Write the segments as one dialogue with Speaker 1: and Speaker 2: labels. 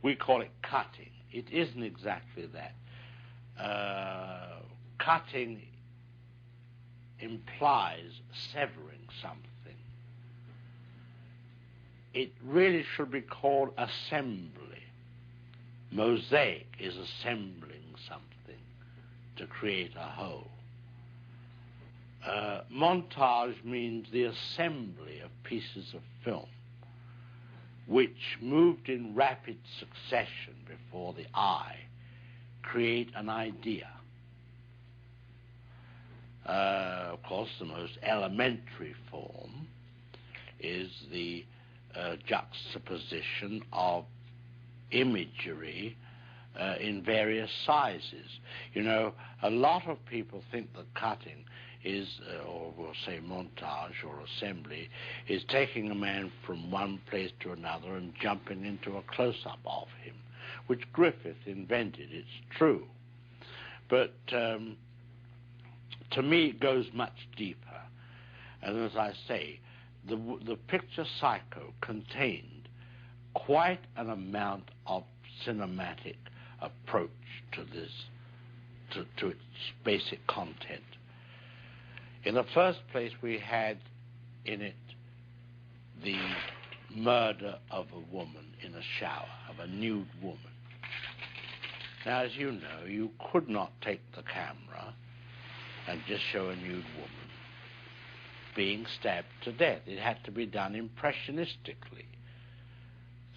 Speaker 1: We call it cutting. It isn't exactly that. Cutting implies severing something. It really should be called assembly. Mosaic is assembling something to create a whole. Montage means the assembly of pieces of film which, moved in rapid succession before the eye, create an idea. Of course, the most elementary form is the juxtaposition of imagery in various sizes. You know, a lot of people think that cutting is, or we'll say montage or assembly, is taking a man from one place to another and jumping into a close-up of him, which Griffith invented. It's true. But to me, it goes much deeper. And as I say, the picture Psycho contained quite an amount of cinematic approach to this, to its basic content. In the first place, we had in it the murder of a woman in a shower, of a nude woman. Now, as you know, you could not take the camera and just show a nude woman being stabbed to death. It had to be done impressionistically.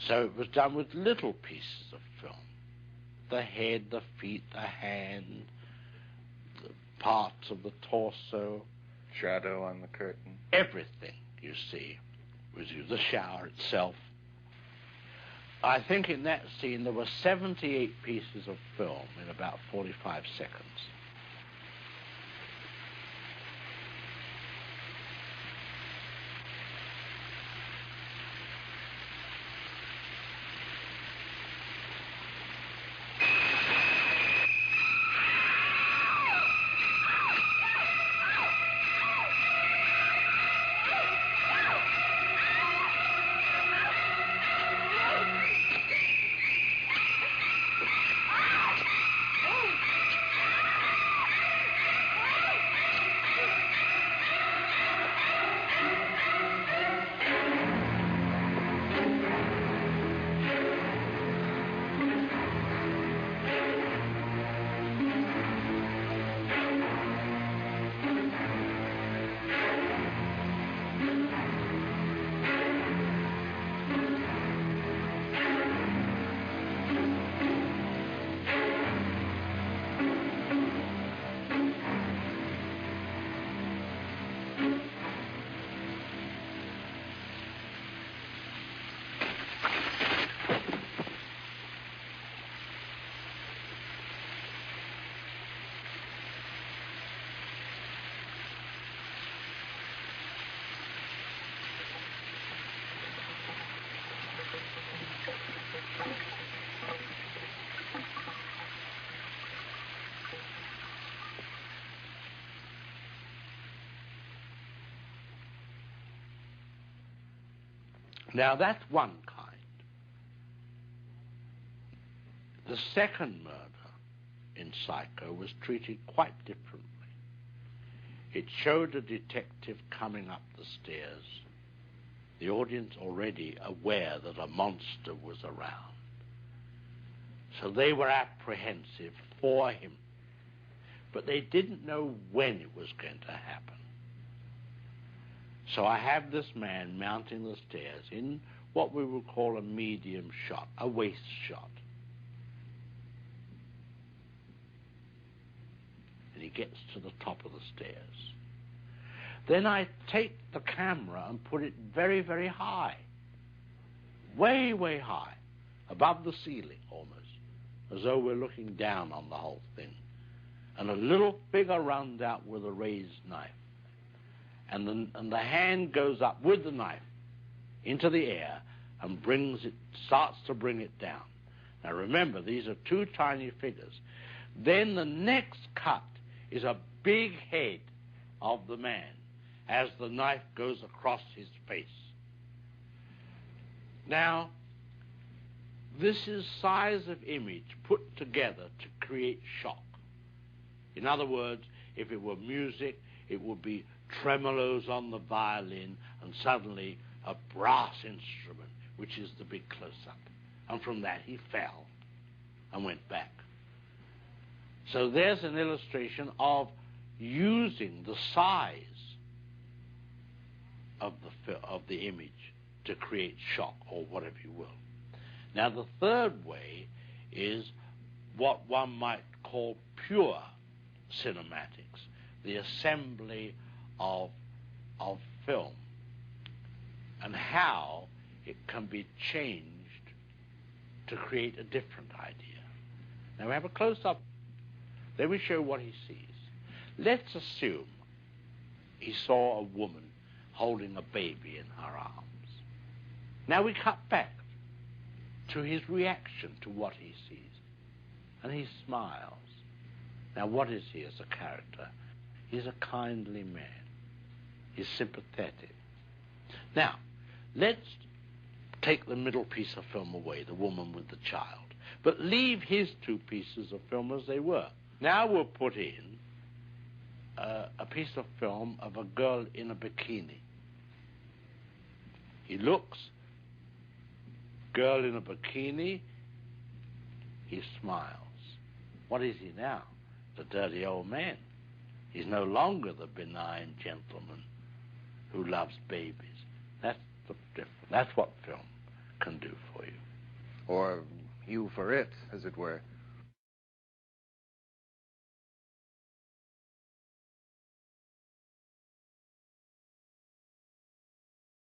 Speaker 1: So it was done with little pieces of film. The head, the feet, the hand, the parts of the torso.
Speaker 2: Shadow on the curtain.
Speaker 1: Everything, you see, was used. The shower itself. I think in that scene there were 78 pieces of film in about 45 seconds. Now, that's one kind. The second murder in Psycho was treated quite differently. It showed a detective coming up the stairs, the audience already aware that a monster was around. So they were apprehensive for him, but they didn't know when it was going to happen. So I have this man mounting the stairs in what we would call a medium shot, a waist shot. And he gets to the top of the stairs. Then I take the camera and put it very, very high. Way, way high. Above the ceiling, almost. As though we're looking down on the whole thing. And a little figure runs out with a raised knife. And the hand goes up with the knife into the air and starts to bring it down. Now remember, these are two tiny figures. Then the next cut is a big head of the man as the knife goes across his face. Now, This is size of image put together to create shock. In other words, if it were music, it would be tremolos on the violin and suddenly a brass instrument, which is the big close-up. And from that he fell and went back. So there's an illustration of using the size of the image to create shock, or whatever you will. Now the third way is what one might call pure cinematics, the assembly of film, and how it can be changed to create a different idea. Now we have a close-up. Then we show what he sees. Let's assume he saw a woman holding a baby in her arms. Now we cut back to his reaction to what he sees. And he smiles. Now what is he as a character? He's a kindly man. He's sympathetic. Now, let's take the middle piece of film away, the woman with the child, but leave his two pieces of film as they were. Now we'll put in a piece of film of a girl in a bikini. He looks, girl in a bikini, he smiles. What is he now? The dirty old man. He's no longer the benign gentleman who loves babies. That's the difference. That's what film can do for you.
Speaker 2: Or you for it, as it were.